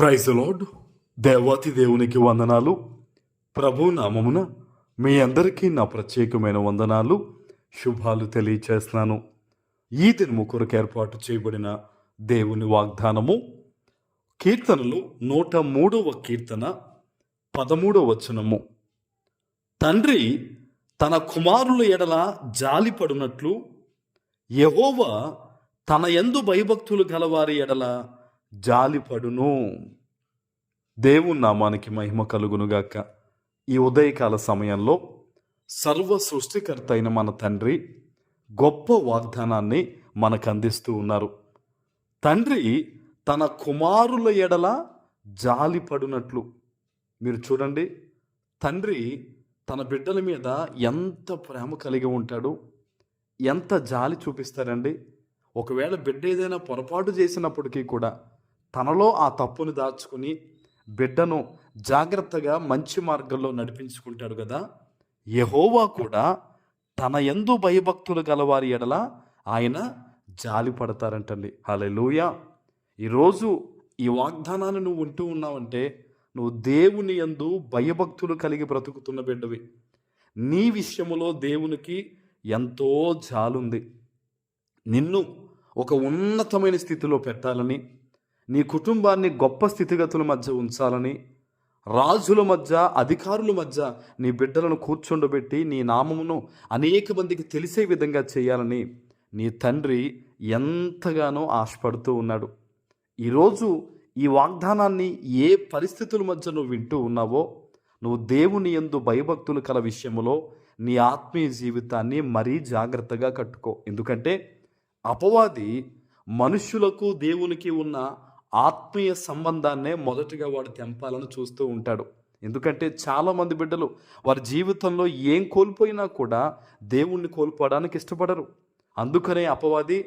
Praise the lord. దేవాతి దేవునికి వందనాలు. ప్రభు నామమున మీ అందరికీ నా ప్రత్యేకమైన వందనాలు, శుభాలు తెలియచేస్తున్నాను. ఈ దినము కొరకు ఏర్పాటు చేయబడిన దేవుని వాగ్దానము కీర్తనలు 103వ కీర్తన 13వ వచనము. తండ్రి తన కుమారుల ఎడల జాలిపడునట్లు యెహోవా తన యందు భయభక్తులు గలవారి ఎడల జాలిపడును. దేవుని నామానికి మహిమ కలుగునుగాక. ఈ ఉదయకాల సమయంలో సర్వ సృష్టికర్త అయిన మన తండ్రి గొప్ప వాగ్దానాన్ని మనకు అందిస్తూ ఉన్నారు. తండ్రి తన కుమారుల ఎడల జాలిపడునట్లు. మీరు చూడండి, తండ్రి తన బిడ్డల మీద ఎంత ప్రేమ కలిగి ఉంటాడు, ఎంత జాలి చూపిస్తారండి. ఒకవేళ బిడ్డ ఏదైనా పొరపాటు చేసినప్పటికీ కూడా తనలో ఆ తప్పును దాచుకుని బిడ్డను జాగ్రత్తగా మంచి మార్గంలో నడిపించుకుంటాడు కదా. యెహోవా కూడా తన యందు భయభక్తులు గలవారి ఎడల ఆయన జాలి పడతారంటండి. హల్లెలూయా. ఈరోజు ఈ వాగ్దానాన్ని నువ్వు వింటూ ఉన్నావంటే నువ్వు దేవుని యందు భయభక్తులు కలిగి బ్రతుకుతున్న బిడ్డవి. నీ విషయములో దేవునికి ఎంతో జాలుంది. నిన్ను ఒక ఉన్నతమైన స్థితిలో పెట్టాలని, నీ కుటుంబాన్ని గొప్ప స్థితిగతుల మధ్య ఉంచాలని, రాజుల మధ్య అధికారుల మధ్య నీ బిడ్డలను కూర్చోండబెట్టి నీ నామమును అనేక మందికి తెలిసే విధంగా చేయాలని నీ తండ్రి ఎంతగానో ఆశపడుతూ ఉన్నాడు. ఈరోజు ఈ వాగ్దానాన్ని ఏ పరిస్థితుల మధ్య నువ్వు వింటూ ఉన్నావో, నువ్వు దేవుని యందు భయభక్తులు కల విషయంలో నీ ఆత్మీయ జీవితాన్ని మరీ జాగ్రత్తగా కట్టుకో. ఎందుకంటే అపవాది మనుష్యులకు దేవునికి ఉన్న ఆత్మీయ సంబంధాన్నే మొదటిగా వాడు తెంపాలని చూస్తూ ఉంటాడు. ఎందుకంటే చాలామంది బిడ్డలు వారి జీవితంలో ఏం కోల్పోయినా కూడా దేవుణ్ణి కోల్పోవడానికి ఇష్టపడరు. అందుకనే అపవాది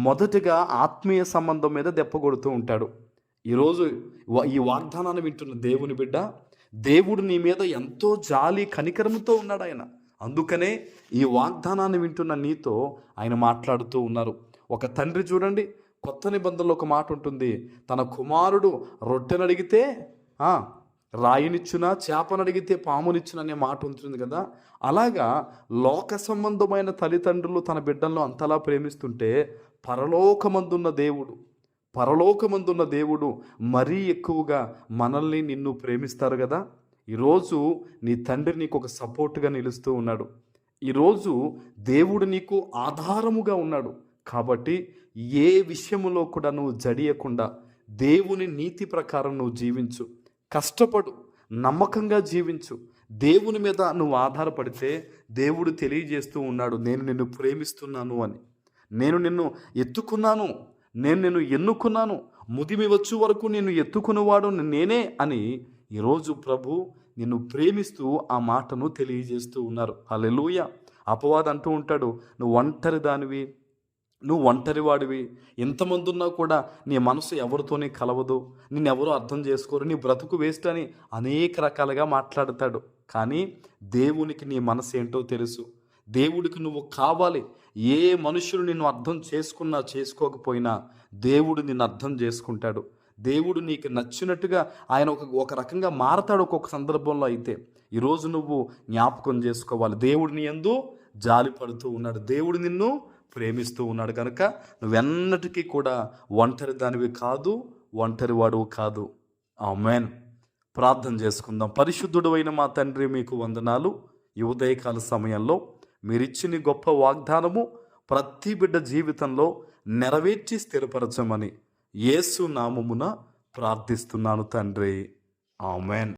మొదటిగా ఆత్మీయ సంబంధం మీద దెప్పగొడుతూ ఉంటాడు. ఈరోజు ఈ వాగ్దానాన్ని వింటున్న దేవుని బిడ్డ, దేవుడు నీ మీద ఎంతో జాలి కనికరంతో ఉన్నాడు ఆయన. అందుకనే ఈ వాగ్దానాన్ని వింటున్న నీతో ఆయన మాట్లాడుతూ ఉన్నారు. ఒక తండ్రి చూడండి, కొత్త నిబంధనలో ఒక మాట ఉంటుంది, తన కుమారుడు రొట్టెనడిగితే రాయినిచ్చునా, చేపనడిగితే పామునిచ్చున అనే మాట ఉంటుంది కదా. అలాగా లోక సంబంధమైన తల్లిదండ్రులు తన బిడ్డలను అంతలా ప్రేమిస్తుంటే పరలోకమందున్న దేవుడు మరీ ఎక్కువగా మనల్ని నిన్ను ప్రేమిస్తారు కదా. ఈరోజు నీ తండ్రి నీకు ఒక సపోర్ట్గా నిలుస్తూ ఉన్నాడు. ఈరోజు దేవుడు నీకు ఆధారముగా ఉన్నాడు. కాబట్టి ఏ విషయములో కూడా నువ్వు జడియకుండా దేవుని నీతి ప్రకారం నువ్వు జీవించు, కష్టపడు, నమ్మకంగా జీవించు. దేవుని మీద నువ్వు ఆధారపడితే దేవుడు తెలియజేస్తూ ఉన్నాడు, నేను నిన్ను ప్రేమిస్తున్నాను అని, నేను నిన్ను ఎత్తుకున్నాను, నేను నిన్ను ఎన్నుకున్నాను, ముదిమి వచ్చు వరకు నిన్ను ఎత్తుకునేవాడు నేనే అని ఈరోజు ప్రభు నిన్ను ప్రేమిస్తూ ఆ మాటను తెలియజేస్తూ ఉన్నారు. హల్లెలూయా. అపవాది అంటూ ఉంటాడు, నువ్వు ఒంటరి దానివి, నువ్వు ఒంటరి వాడివి, ఎంతమంది ఉన్నా కూడా నీ మనసు ఎవరితోనే కలవదు, నిన్నెవరూ అర్థం చేసుకోరు, నీ బ్రతుకు వేస్ట్ అని అనేక రకాలుగా మాట్లాడతాడు. కానీ దేవునికి నీ మనసు ఏంటో తెలుసు. దేవుడికి నువ్వు కావాలి. ఏ మనుషులు నిన్ను అర్థం చేసుకున్నా చేసుకోకపోయినా దేవుడు నిన్ను అర్థం చేసుకుంటాడు. దేవుడు నీకు నచ్చినట్టుగా ఆయన ఒక రకంగా మారతాడు ఒక్కొక్క సందర్భంలో. అయితే ఈరోజు నువ్వు జ్ఞాపకం చేసుకోవాలి, దేవుడు నీ యందు జాలి పడుతూ ఉన్నాడు, దేవుడు నిన్ను ప్రేమిస్తూ ఉన్నాడు. కనుక నువ్వెన్నటికీ కూడా ఒంటరి దానివి కాదు, ఒంటరి వాడువు కాదు. ఆమేన్. ప్రార్థన చేసుకుందాం. పరిశుద్ధుడు అయిన మా తండ్రి, మీకు వందనాలు. ఈ ఉదయకాల సమయంలో మీరిచ్చిన గొప్ప వాగ్దానము ప్రతి బిడ్డ జీవితంలో నెరవేర్చి స్థిరపరచమని యేసు నామమున ప్రార్థిస్తున్నాను తండ్రి. ఆమేన్.